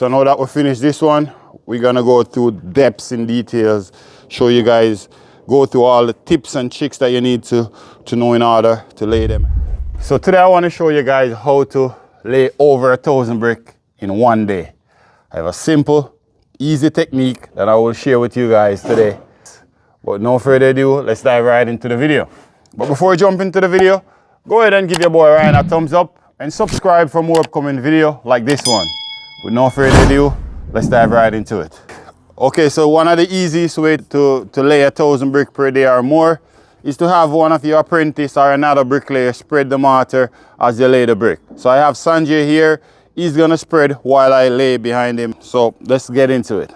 So now that we finished this one, we're gonna go through depths and details, show you guys, go through all the tips and tricks that you need to know in order to lay them. So today I want to show you guys how to lay over 1,000 bricks in one day. I have a simple, easy technique that I will share with you guys today. But no further ado, let's dive right into the video. But before we jump into the video, go ahead and give your boy Ryan a thumbs up and subscribe for more upcoming video like this one. With no further ado, let's dive right into it. Okay, so one of the easiest way to lay 1,000 bricks per day or more is to have one of your apprentice or another bricklayer spread the mortar as you lay the brick. So I have Sanjay here. He's gonna spread while I lay behind him. So let's get into it.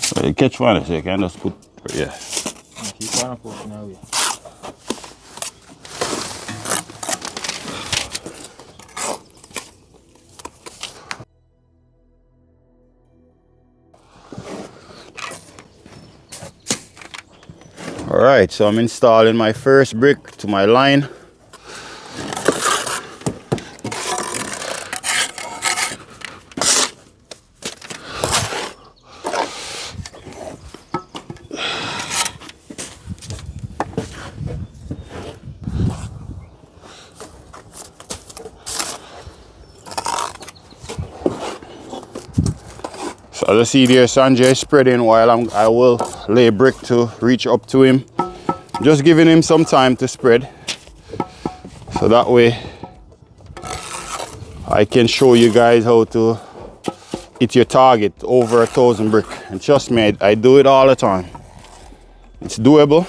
So catch one so you can just put, yeah. Keep on pushing away. All right, so I'm installing my first brick to my line. So as you see there, Sanjay is spreading while I will lay brick to reach up to him. Just giving him some time to spread. So that way I can show you guys how to hit your target over 1,000 bricks. And trust me, I do it all the time. It's doable.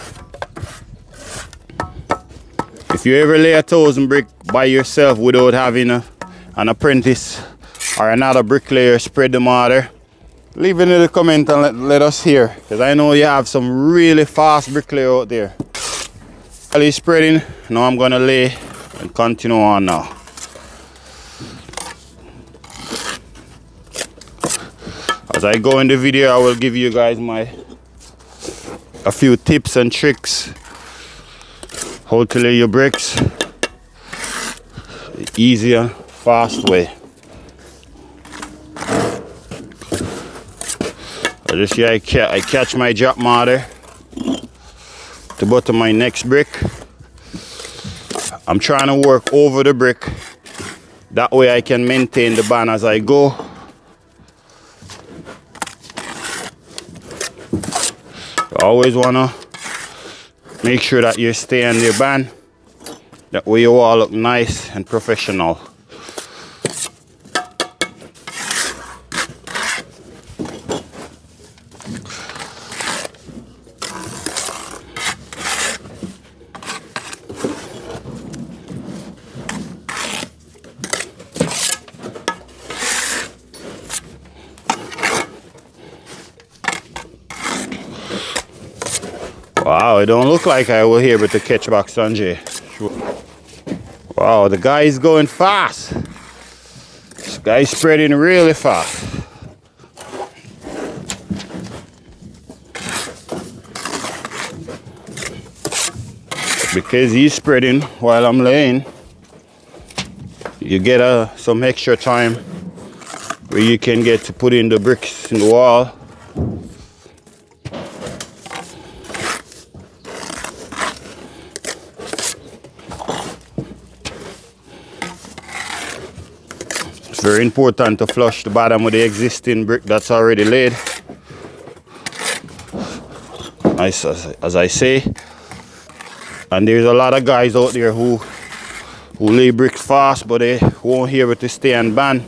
If you ever lay 1,000 bricks by yourself without having an apprentice or another bricklayer spread the mortar, leave it in the comment and let us hear, because I know you have some really fast bricklayer out there. While he's spreading, now I'm gonna lay and continue on now. As I go in the video, I will give you guys a few tips and tricks how to lay your bricks the easy and fast way. This here I catch my drop mortar to bottom my next brick. I'm trying to work over the brick. That way I can maintain the band as I go. You always wanna make sure that you stay on your band. That way you all look nice and professional. Wow, it don't look like I will here with the catch back, Sanjay. Wow, the guy is going fast. This guy is spreading really fast. Because he's spreading while I'm laying, you get some extra time where you can get to put in the bricks in the wall. It's very important to flush the bottom with the existing brick that's already laid. Nice, as I say. And there's a lot of guys out there who lay bricks fast, but they won't hear it to stay on band.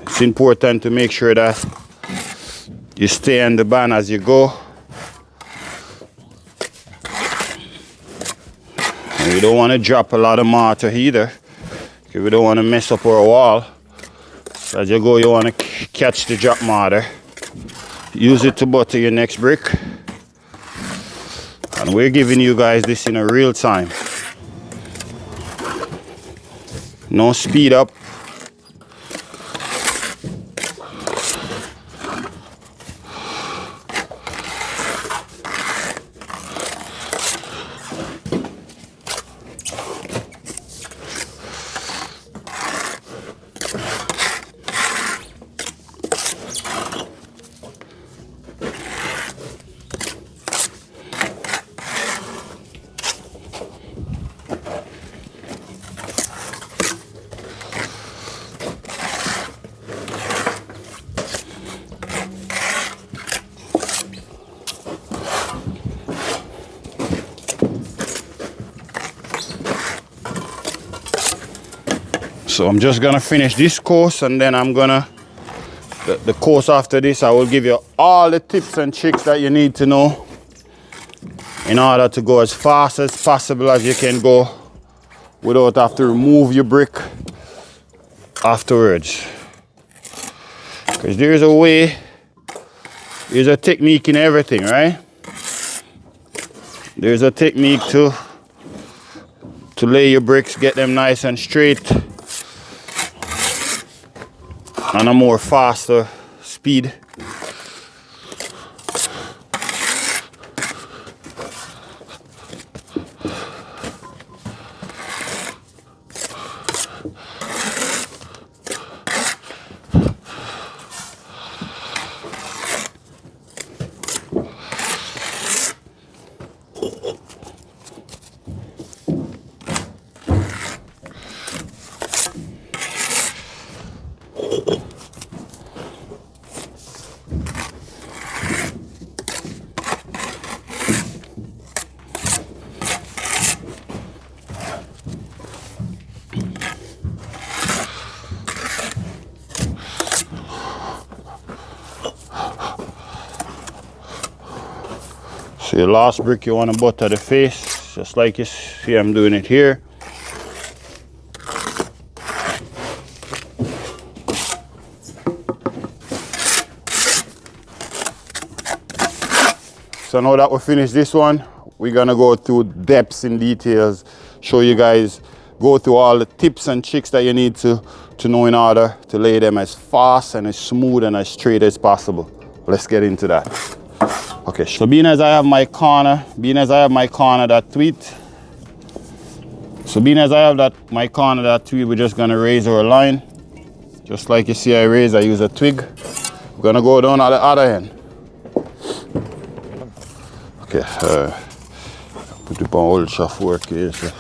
It's important to make sure that you stay on the band as you go. And we don't want to drop a lot of mortar either, because we don't want to mess up our wall. So as you go, you want to catch the drop mortar. Use it to butter your next brick. And we're giving you guys this in a real time. No speed up. So I'm just gonna finish this course, and then I'm gonna, the course after this, I will give you all the tips and tricks that you need to know in order to go as fast as possible as you can go without having to remove your brick afterwards. Because there's a way, there's a technique in everything, right? There's a technique to lay your bricks, get them nice and straight on a more faster speed. So your last brick, you want to butter the face, just like you see I'm doing it here. So now that we finished this one, we're gonna go through depths and details, show you guys, go through all the tips and tricks that you need to know in order to lay them as fast and as smooth and as straight as possible. Let's get into that. Okay, so being as I have my corner that tweet. So being as I have my corner that tweet, we're just gonna raise our line. Just like you see I use a twig. We're gonna go down at the other end. Okay, put it on old shaft work here. So.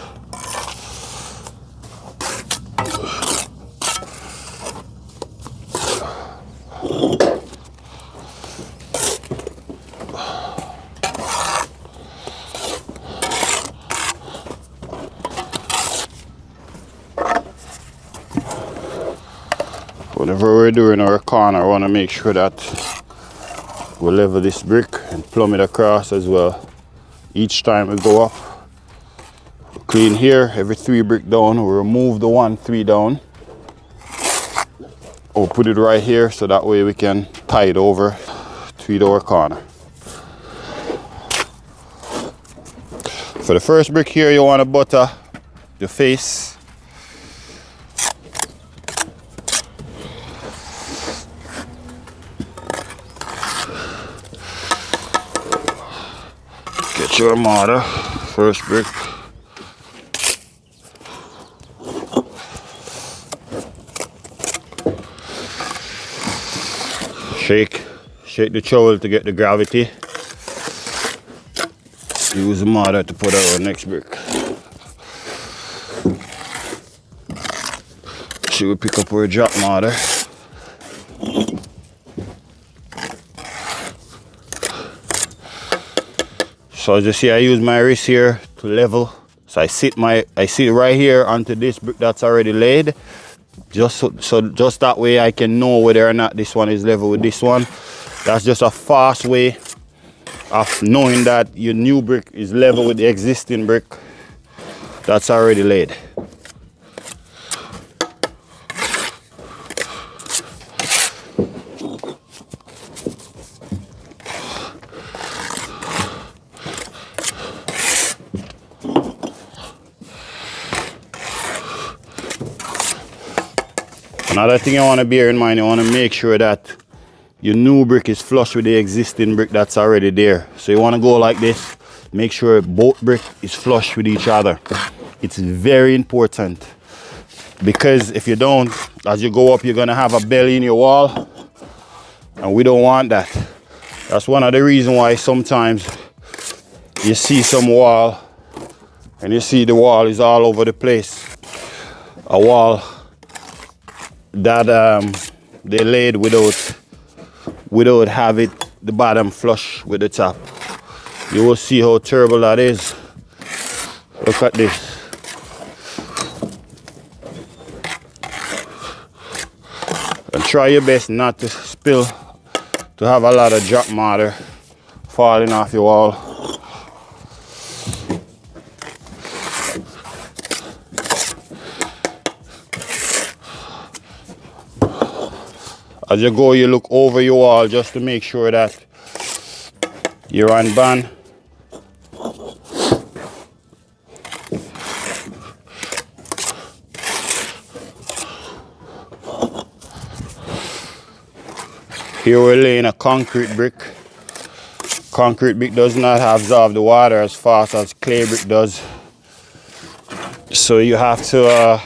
Whatever we're doing in our corner, I want to make sure that we level this brick and plumb it across as well. Each time we go up, we clean here, every 3 brick down, we remove the 1 3 down. Or put it right here so that way we can tie it over to our corner. For the first brick here, you want to butter the face. Get your mortar, first brick. Shake the trowel to get the gravity. Use the mortar to put our next brick. She will pick up our drop mortar. So as you see, I use my wrist here to level. So I sit right here onto this brick that's already laid. Just that way I can know whether or not this one is level with this one. That's just a fast way of knowing that your new brick is level with the existing brick that's already laid. Another thing you want to bear in mind, you want to make sure that your new brick is flush with the existing brick that's already there. So you want to go like this, make sure both brick is flush with each other. It's very important, because if you don't, as you go up, you're going to have a belly in your wall, and we don't want that. That's one of the reasons why sometimes you see some wall and you see the wall is all over the place. A wall that they laid without having the bottom flush with the top. You will see how terrible that is. Look at this. try your best not to spill, to have a lot of drop mortar falling off your wall. As you go, you look over your wall just to make sure that you're on band. Here we're laying a concrete brick. Concrete brick does not absorb the water as fast as clay brick does. So you have to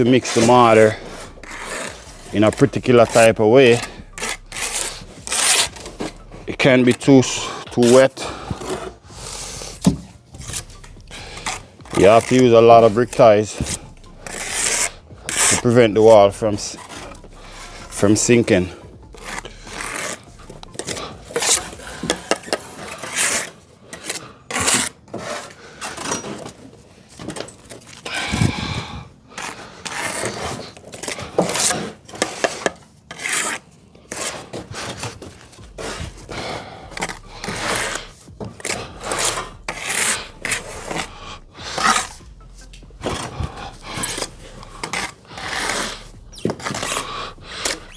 mix the mortar in a particular type of way. It can't be too wet. You have to use a lot of brick ties to prevent the wall from sinking.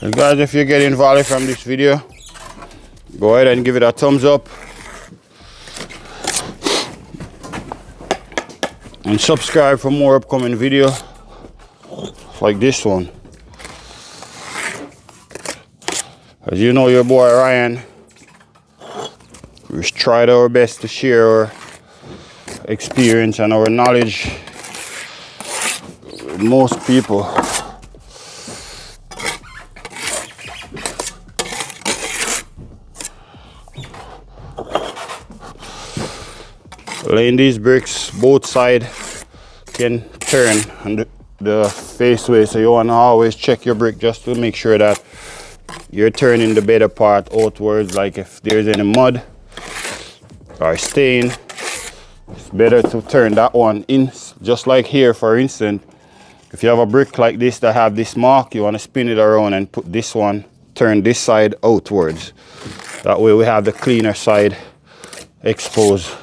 And guys, if you're getting value from this video, go ahead and give it a thumbs up and subscribe for more upcoming video like this one. As you know, your boy Ryan, we've tried our best to share our experience and our knowledge with most people. Laying these bricks, both sides can turn on the faceway, so you want to always check your brick just to make sure that you're turning the better part outwards. Like if there's any mud or stain, it's better to turn that one in. Just like here, for instance, if you have a brick like this that have this mark, you want to spin it around and put this one, turn this side outwards. That way we have the cleaner side exposed,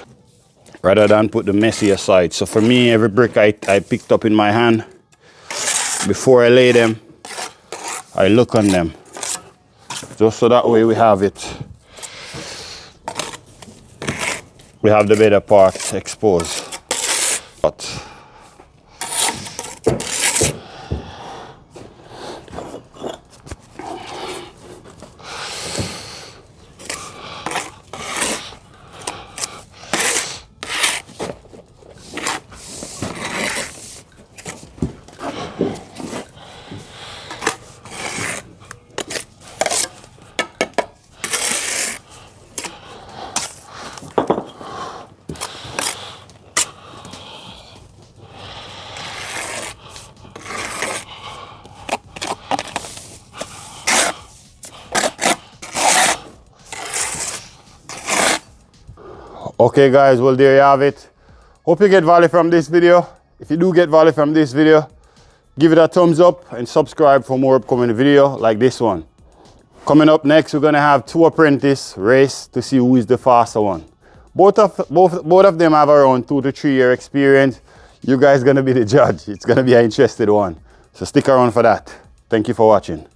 rather than put the messier side. So for me, every brick I picked up in my hand, before I lay them, I look on them. Just so that way we have it. We have the better part exposed. But okay guys, well there you have it. Hope you get value from this video. If you do get value from this video, give it a thumbs up and subscribe for more upcoming video like this one. Coming up next, we're gonna have two apprentice race to see who is the faster one. Both of them have around 2 to 3 year experience. You guys gonna be the judge. It's gonna be an interesting one. So stick around for that. Thank you for watching.